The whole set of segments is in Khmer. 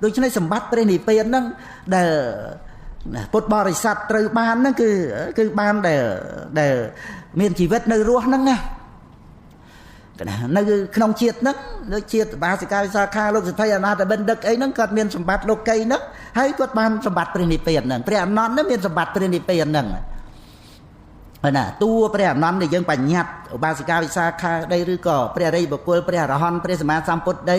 ដូច្នេះសម្បត្តិព្រះនិព្វានហ្នឹងដែលពុទ្ធបរិស័ទត្រូវបានហ្នឹងគឺបានដែលមានជីវិតនៅរស់ហ្នឹងណានៅក្នុងជាតិហ្នឹងដូចជាតិបាសិកាវិសាខាលោកសិទ្ធិអនាថបិណ្ឌិកអីហ្នឹងគាត់មានសម្បត្តិលោកីហ្នឹងហើយគាត់បានសម្បត្តិព្រះនិព្វានហ្នឹងព្រះអនន្តហ្នឹងមានសម្បត្តិព្រះនិព្វានហ្នឹងណាតួព្រះអនន្តដែលយើងបញ្ញត្តិឧបាសិកាវិសាខាដីឬក៏ព្រះរិយបុគ្គលព្រះអរហន្តព្រះសម្មាសម្ពុទ្ធដី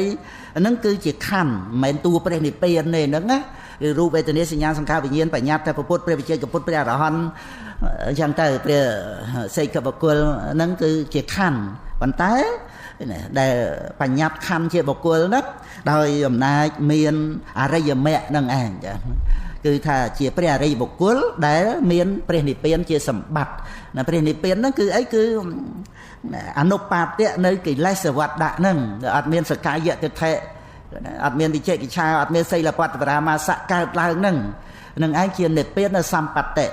ហ្នឹងគឺជាខណ្ឌមិនមែនតួព្រះនិព្វានទេហ្នឹងណាគឺរូបវេទនាសញ្ញាសង្ខារវិញ្ញាណបញ្ញត្តិតែពុទ្ធព្រះវិជ័យកពុទ្ធព្រះអរហន្តអញ្ចឹងទៅព្រះសេកបុគ្គលហ្នឹងគឺជាខណ្ឌប៉ុន្តែដែលបញ្ញត្តិខណ្ឌជាបុគ្គលហ្នឹងដោយអំណាចមានអរិយមគ្គហ្នឹងឯងចាគឺថាជាព្រះអរិយបុគ្គលដែលមានព្រះនិព្វានជាសម្បត្តិណាព្រះនិព្វានហ្នឹងគឺអីគឺអនុបាទៈនៅកិលេសវត្តៈហ្នឹងអត់មានសកាយតិថិអត់មានវិជិកិច្ឆាអត់មានសីលបត្តបរាមាសៈកើតឡើងហ្នឹងនឹងឯងជានិព្វានសម្បត្តិ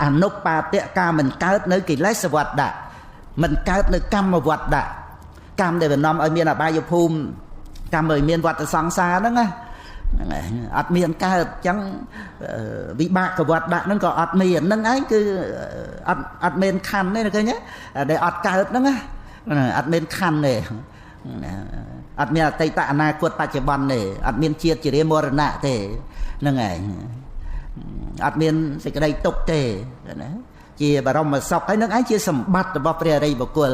អនុបាទៈការមិនកើតនៅកិលេសវត្តៈមិនកើតនៅកម្មវត្តៈកម្មដែលបំណំឲ្យមានអបាយភូមិកម្មឲ្យមានវត្តសង្សារហ្នឹងណាអត់មានកើតអញ្ចឹងវិបាកវត្តដាក់ហ្នឹងក៏អត់មានហ្នឹងឯងគឺអត់មានខណ្ឌទេឃើញទេដែលអត់កើតហ្នឹងណាអត់មានខណ្ឌទេអត់មានអតីតអនាគតបច្ចុប្បន្នទេអត់មានជាតិជារាមរណៈទេហ្នឹងឯងអត់មានសេចក្តីទុក្ខទេណាជាបរមសុខហើយនឹងឯងជាសម្បត្តិរបស់ព្រះអរិយបុគ្គល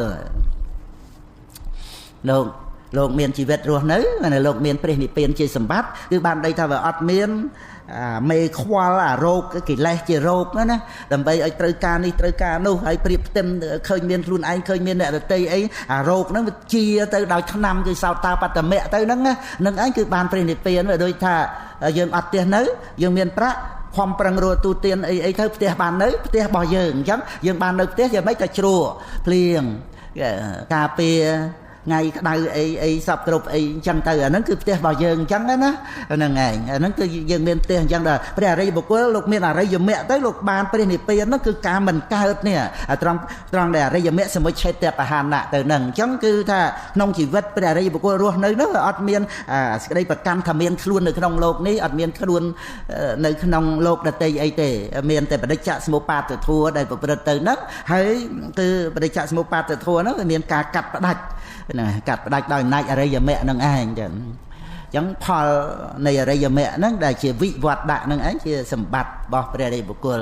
លោកមានជីវិតរស់នៅઅનેលោកមានព្រះនិព្វានជាសម្បត្តិគឺបានដីថាវាអត់មានមេខ្វល់អារោគកិលេសជារោគណាដើម្បីឲ្យត្រូវការនេះត្រូវការនោះហើយប្រៀបផ្ទឹមឃើញមានខ្លួនឯងឃើញមានអ្នកដទៃអីអារោគហ្នឹងវាជាទៅដោយឆ្នាំគឺសោតាបត្តមៈទៅហ្នឹងនឹងឯងគឺបានព្រះនិព្វានដូចថាយើងអត់ផ្ទះនៅយើងមានប្រាក់ខំប្រឹងរកទូទានអីទៅផ្ទះបាននៅផ្ទះរបស់យើងអញ្ចឹងយើងបាននៅផ្ទះយ៉ាងម៉េចក៏ជ្រក់ភ្លៀងការពារថ្ងៃក្តៅអីសពគ្រប់អីអញ្ចឹងទៅអាហ្នឹងគឺផ្ទះរបស់យើងអញ្ចឹងណាហ្នឹងឯងអាហ្នឹងគឺយើងមានផ្ទះអញ្ចឹងដែរព្រះអរិយបុគ្គលលោកមានអរិយមគ្គទៅលោកបានព្រះនិព្វានហ្នឹងគឺការមិនកើតនេះត្រង់ដែលអរិយមគ្គសមុច្ឆេតបហានៈទៅហ្នឹងអញ្ចឹងគឺថាក្នុងជីវិតព្រះអរិយបុគ្គលរស់នៅហ្នឹងអត់មានសេចក្តីប្រកាន់ថាមានខ្លួននៅក្នុងโลกនេះអត់មានខ្លួននៅក្នុងโลกដទៃអីទេមានតែបដិច្ចសមុបាទធម៌ដែលប្រព្រឹត្តទៅហ្នឹងហើយគឺបដិច្ចសមុបាទធម៌ហ្នឹងមានការកាត់ផ្ដាច់ណាកាត់ផ្ដាច់ដោយអំណាចអរិយមគ្គនឹងឯងចឹងអញ្ចឹងផលនៃអរិយមគ្គហ្នឹងដែលជាវិវត្តៈនឹងឯងជាសម្បត្តិរបស់ព្រះអរិយបុគ្គល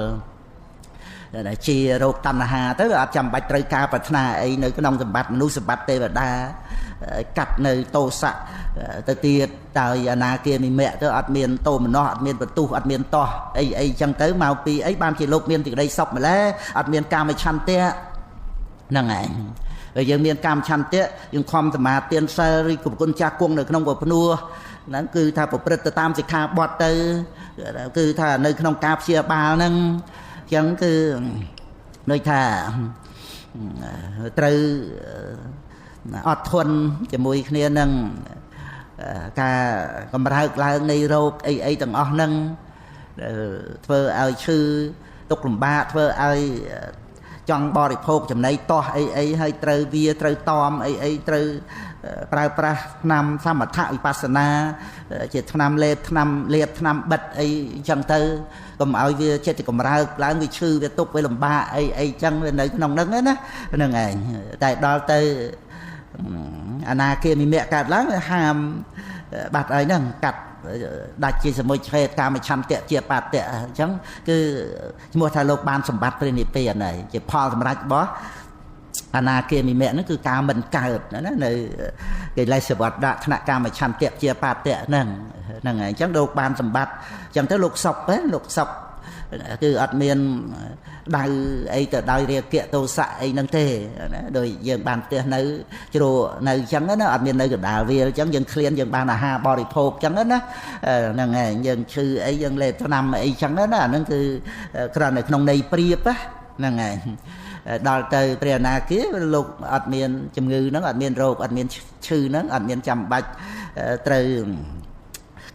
ដែលជារោគតណ្ហាទៅអត់ចាំបាច់ត្រូវការប្រាថ្នាអីនៅក្នុងសម្បត្តិមនុស្សសម្បត្តិទេវតាកាត់នៅទោសៈទៅទៀតដោយអនាគាមិមគ្គទៅអត់មានតោមនស្សអត់មានបន្ទុះអត់មានតោះអីចឹងទៅមកពីអីបានជាលោកមានសេចក្តីសុខម្ល៉េះអត់មានកាមឆន្ទៈហ្នឹងឯងហើយយើងមានកម្មឆន្ទៈយើងខំសមាទានសិលឬគុណចាស់គង់នៅក្នុងពភ្នោះហ្នឹងគឺថាប្រព្រឹត្តទៅតាមសិក្ខាបទទៅគឺថានៅក្នុងការព្យាបាលហ្នឹងអញ្ចឹងគឺដូចថាត្រូវអត់ធន់ជាមួយគ្នានឹងការកម្រើកឡើងនៃរោគអីទាំងអស់ហ្នឹងធ្វើឲ្យឈឺទុក្ខលំបាកធ្វើឲ្យចង់បរិភោគចំណីតោះអីហើយត្រូវវាត្រូវតមអីត្រូវប្រើប្រាស់ថ្នាំសមថវិបស្សនាជាថ្នាំលេបថ្នាំលាបថ្នាំបិទអីចឹងទៅកុំឲ្យវាចិត្តកម្រើកឡើងវាឈឺវាទុក្ខវាលំបាកអីចឹងវានៅក្នុងហ្នឹងណាហ្នឹងឯងតែដល់ទៅអនាគាមិមគ្គកើតឡើងហាមបាត់អីហ្នឹងកាត់ដាច់ជាសមុច្ឆេតកាមឆន្ទៈជាបាតៈអញ្ចឹងគឺឈ្មោះថាលោកបានសម្បត្តិព្រះនិព្វានហើយជាផលសម្រាប់របស់អនាគាមិមគ្គហ្នឹងគឺការមិនកើតណានៅកិលេសវត្តៈថ្នាក់កាមឆន្ទៈជាបាតៈហ្នឹងហើយអញ្ចឹងលោកបានសម្បត្តិអញ្ចឹងទៅលោកសុខលោកសុខគឺអត់មានដៅអីទៅដោយរាគៈទោសៈអីហ្នឹងទេណាដោយយើងបានផ្ទះនៅជ្រោនៅអញ្ចឹងណាអត់មាននៅកណ្ដាលវាលអញ្ចឹងយើងឃ្លានយើងបានអាហារបរិភោគអញ្ចឹងណាហ្នឹងហើយយើងឈឺអីយើងលេបថ្នាំអីអញ្ចឹងណាអាហ្នឹងគឺគ្រាន់តែក្នុងន័យប្រៀបហ្នឹងហើយដល់ទៅព្រះអនាគាលោកអត់មានជំងឺហ្នឹងអត់មានរោគអត់មានឈឺហ្នឹងអត់មានចាំបាច់ត្រូវ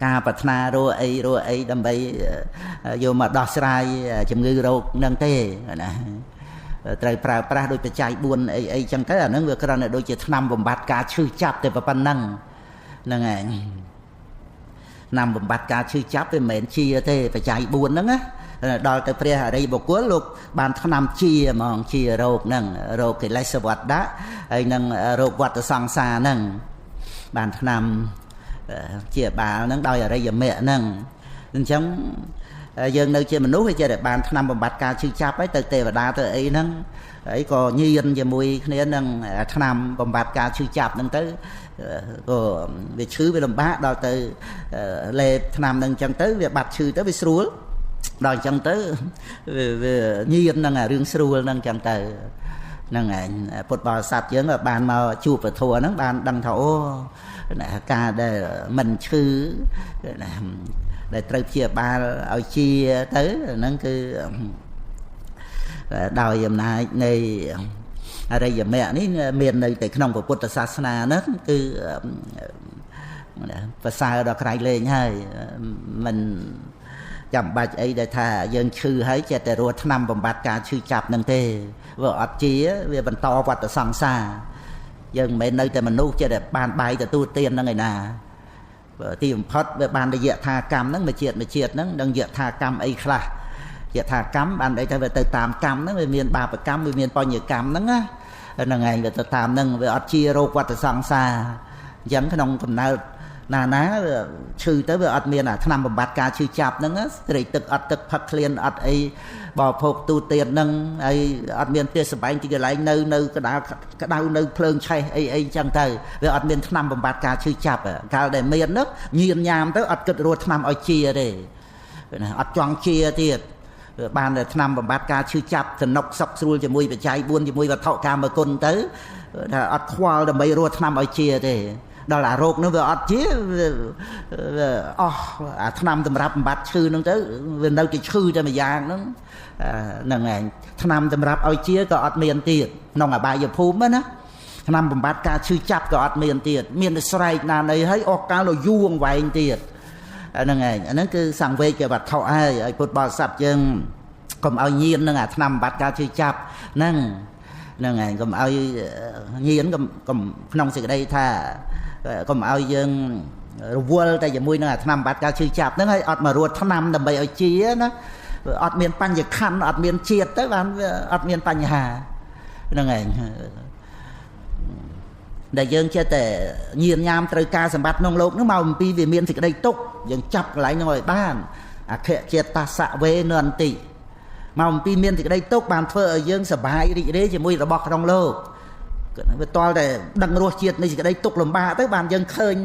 ការប្រាថ្នារកអីដើម្បីយកមកដោះស្រាយជំងឺរោគហ្នឹងទេណាត្រូវប្រើប្រាស់ដោយបច្ច័យ4អីចឹងទៅអាហ្នឹងវាគ្រាន់តែដូចជាថ្នាំបំបត្តិការឈឺចាប់តែប៉ុណ្ណឹងហ្នឹងឯង nămបំបត្តិការឈឺចាប់វាមិនមែនជាទេបច្ច័យ4ហ្នឹងណាដល់ទៅព្រះអរិយបុគ្គលលោកបានថ្នាំជាហ្មងជារោគហ្នឹងរោគកិលេសវត្តៈហើយនឹងរោគវត្តសង្សារហ្នឹងបានថ្នាំជាបាលហ្នឹងដោយអរិយមគ្គហ្នឹងអញ្ចឹងយើងនៅជាមនុស្សវាចេះតែបានថ្នាំបំបត្តិការឈឺចាប់ហើយទៅទេវតាទៅអីហ្នឹងហើយក៏ញៀនជាមួយគ្នានឹងថ្នាំបំបត្តិការឈឺចាប់ហ្នឹងទៅក៏វាឈឺវាលំបាកដល់ទៅលេបថ្នាំហ្នឹងអញ្ចឹងទៅវាបាត់ឈឺទៅវាស្រួលដល់អញ្ចឹងទៅវាញៀនហ្នឹងអារឿងស្រួលហ្នឹងអញ្ចឹងទៅហ្នឹងឯងពុទ្ធបរិស័ទយើងបានមកជួបពធហ្នឹងបានដឹងថាអូការដែលមិនឈឺដែលត្រូវព្យាបាលឲ្យជាទៅហ្នឹងគឺដោយអំណាចនៃអរិយមគ្គនេះមាននៅតែក្នុងពុទ្ធសាសនាហ្នឹងគឺប្រសើរដល់ក្រៃលែងហើយមិនចាំបាច់អីដែលថាយើងឈឺហើយចេះតែរស់ថ្នាំបំបត្តិការឈឺចាប់ហ្នឹងទេវាអត់ជាវាបន្តវត្តសង្សារយើងមិនមែននៅតែមនុស្សចេះតែបានបាយទទួលទានហ្នឹងឯណាទីបំផុតវាបានរយៈថាកម្មហ្នឹងមួយជាតិហ្នឹងនឹងយៈថាកម្មអីខ្លះយៈថាកម្មបានអីថាវាទៅតាមកម្មហ្នឹងវាមានបាបកម្មវាមានបញ្ញកម្មហ្នឹងណាហ្នឹងឯងវាទៅតាមហ្នឹងវាអត់ជារោគវត្តសង្សារអញ្ចឹងក្នុងកំណើតណាឈឺទៅវាអត់មានអាថ្នាំបំបត្តិការឈឺចាប់ហ្នឹងស្រីទឹកអត់ទឹកផឹកឃ្លានអត់អីបរិភោគទូទៀតហ្នឹងហើយអត់មានផ្ទះសម្បែងទីកន្លែងនៅក្តៅនៅភ្លើងឆេះអីអញ្ចឹងទៅវាអត់មានថ្នាំបំបត្តិការឈឺចាប់កាលដែលមាននោះញៀនញ៉ាំទៅអត់គិតរស់ថ្នាំឲ្យជាទេអត់ចង់ជាទៀតបានតែថ្នាំបំបត្តិការឈឺចាប់សំណុកសុកស្រួលជាមួយបច្ច័យ4ជាមួយវត្ថុកាមគុណទៅថាអត់ខ្វល់ដើម្បីរស់ថ្នាំឲ្យជាទេដល់អារោគនោះវាអត់ជាអស់អាថ្នាំសម្រាប់បំបត្តិឈឺហ្នឹងទៅវានៅតែឈឺតែម្យ៉ាងហ្នឹងឯងថ្នាំសម្រាប់ឲ្យជាក៏អត់មានទៀតក្នុងអបាយភូមិណាថ្នាំបំបត្តិការឈឺចាប់ក៏អត់មានទៀតមានតែស្រែកណានៃហើយអស់កាលទៅយូរអង្វែងទៀតហ្នឹងឯងអាហ្នឹងគឺសង្វេគវត្ថុហើយឲ្យពុទ្ធបរិស័ទយើងកុំឲ្យញៀននឹងអាថ្នាំបំបត្តិការឈឺចាប់ហ្នឹងឯងកុំឲ្យញៀនកុំក្នុងសេចក្តីថាកុំឲ្យយើងរវល់តែជាមួយនឹងអាថ្នាំបំបត្តិការឈឺចាប់ហ្នឹងហើយអត់មករត់ថ្នាំដើម្បីឲ្យជាណាអត់មានបញ្ញខណ្ឌអត់មានជាតិទៅបានអត់មានបញ្ហាហ្នឹងឯងដែលយើងចេះតែញៀនញ៉ាំត្រូវការសម្បត្តិក្នុងលោកហ្នឹងមកអំពីវាមានសេចក្តីទុក្ខយើងចាប់កន្លែងហ្នឹងឲ្យបានអខចេតសៈវេនន្តិមកអំពីមានសេចក្តីទុក្ខបានធ្វើឲ្យយើងសប្បាយរីករាយជាមួយរបស់ក្នុងលោកវាតល់តែដឹងរសជាតិនៃសេចក្តីទុក្ខលំបាកទៅបានយើងឃើញ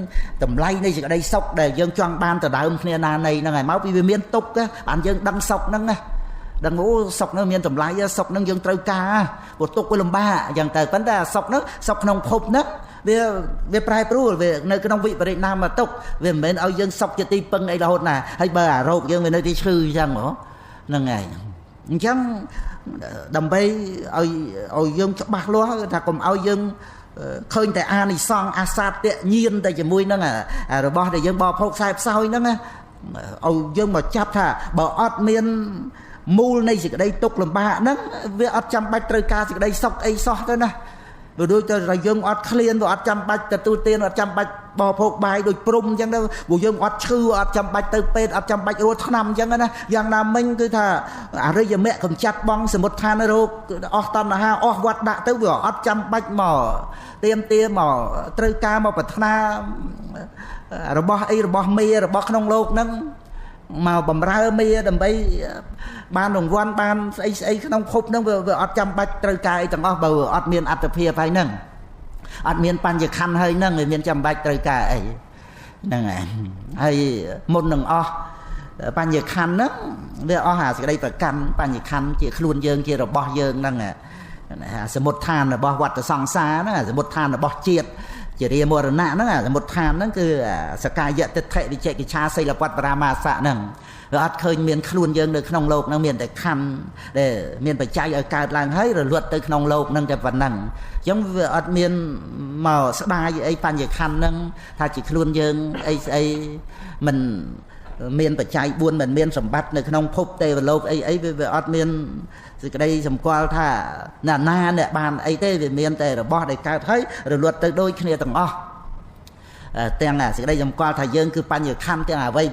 តម្លៃនៃសេចក្តីសុខដែលយើងចង់បានទៅដើមគ្នាណានៃហ្នឹងហើយមកពីវាមានទុក្ខបានយើងដឹងសុខហ្នឹងណាដឹងអូសុខហ្នឹងមានតម្លៃសុខហ្នឹងយើងត្រូវការព្រោះទុក្ខវាលំបាកអញ្ចឹងទៅប៉ុន្តែសុខហ្នឹងសុខក្នុងភពហ្នឹងវាប្រែប្រួលវានៅក្នុងវិបរិណាមទុក្ខវាមិនមែនឲ្យយើងសុខជាទីពឹងអីរហូតណាហើយបើអារោគយើងវានៅទីឈឺអញ្ចឹងហ៎ហ្នឹងហើយអញ្ចឹងដើម្បីឲ្យយើងច្បាស់លាស់ថាកុំឲ្យយើងឃើញតែអានិសង្ឃអាសាទៈញៀនតែជាមួយនឹងរបស់ដែលយើងបរិភោគខ្សែផ្សោយហ្នឹងឲ្យយើងមកចាប់ថាបើអត់មានមូលនៃសេចក្តីទុក្ខលំបាកហ្នឹងវាអត់ចាំបាច់ត្រូវការសេចក្តីសុខអីសោះទៅណាបើដូចតែយើងអត់ឃ្លានវាអត់ចាំបាច់ទទួលទានអត់ចាំបាច់បរិភោគបាយដូចព្រំអញ្ចឹងទៅព្រោះយើងអត់ឈឺអត់ចាំបាច់ទៅពេទ្យអត់ចាំបាច់រស់ថ្នាំអញ្ចឹងណាយ៉ាងណាមិញគឺថាអរិយមគ្គកម្ចាត់បងសមុទ្ឋានរោគអស់តណ្ហាអស់វត្តដាក់ទៅវាអត់ចាំបាច់មកទៀមទាមកត្រូវការមកប្រាថ្នារបស់អីរបស់មេរបស់ក្នុងលោកហ្នឹងមកបំរើមេដើម្បីបានរង្វាន់បានស្អីក្នុងភពហ្នឹងវាអត់ចាំបាច់ត្រូវការអីទាំងអស់បើអត់មានអត្តភាពហើយហ្នឹងអត់មានបញ្ញខណ្ឌហើយហ្នឹងវាមានចាំបាច់ត្រូវការអីហ្នឹងហើយមុននឹងអស់បញ្ញខណ្ឌហ្នឹងវាអស់អាសេចក្តីប្រកាន់បញ្ញខណ្ឌជាខ្លួនយើងជារបស់យើងហ្នឹងសមុទ្ឋានរបស់វត្តសង្សារហ្នឹងសមុទ្ឋានរបស់ជាតិជារាមរណៈហ្នឹងសមុទ្ឋានហ្នឹងគឺសកាយតិដ្ឋិវិជកិច្ឆាសីលវត្តបរាមាសៈហ្នឹងវាអត់ឃើញមានខ្លួនយើងនៅក្នុងលោកហ្នឹងមានតែខណ្ឌដែលមានបច្ច័យឲ្យកើតឡើងហើយរលត់ទៅក្នុងលោកហ្នឹងតែប៉ុណ្ណឹងអញ្ចឹងវាអត់មានមកស្ដាយអីបញ្ញខណ្ឌហ្នឹងថាជាខ្លួនយើងអីស្អីមិនមានបច្ច័យ4មិនមានសម្បត្តិនៅក្នុងភពទេវលោកអីវាអត់មានសេចក្តីសម្គាល់ថាណាអ្នកបានអីទេវាមានតែរបស់ដែលកើតហើយរលត់ទៅដូចគ្នាទាំងអស់ ទាំងសេចក្តីសម្គាល់ថាយើងគឺបញ្ញខੰទាំងអ្វី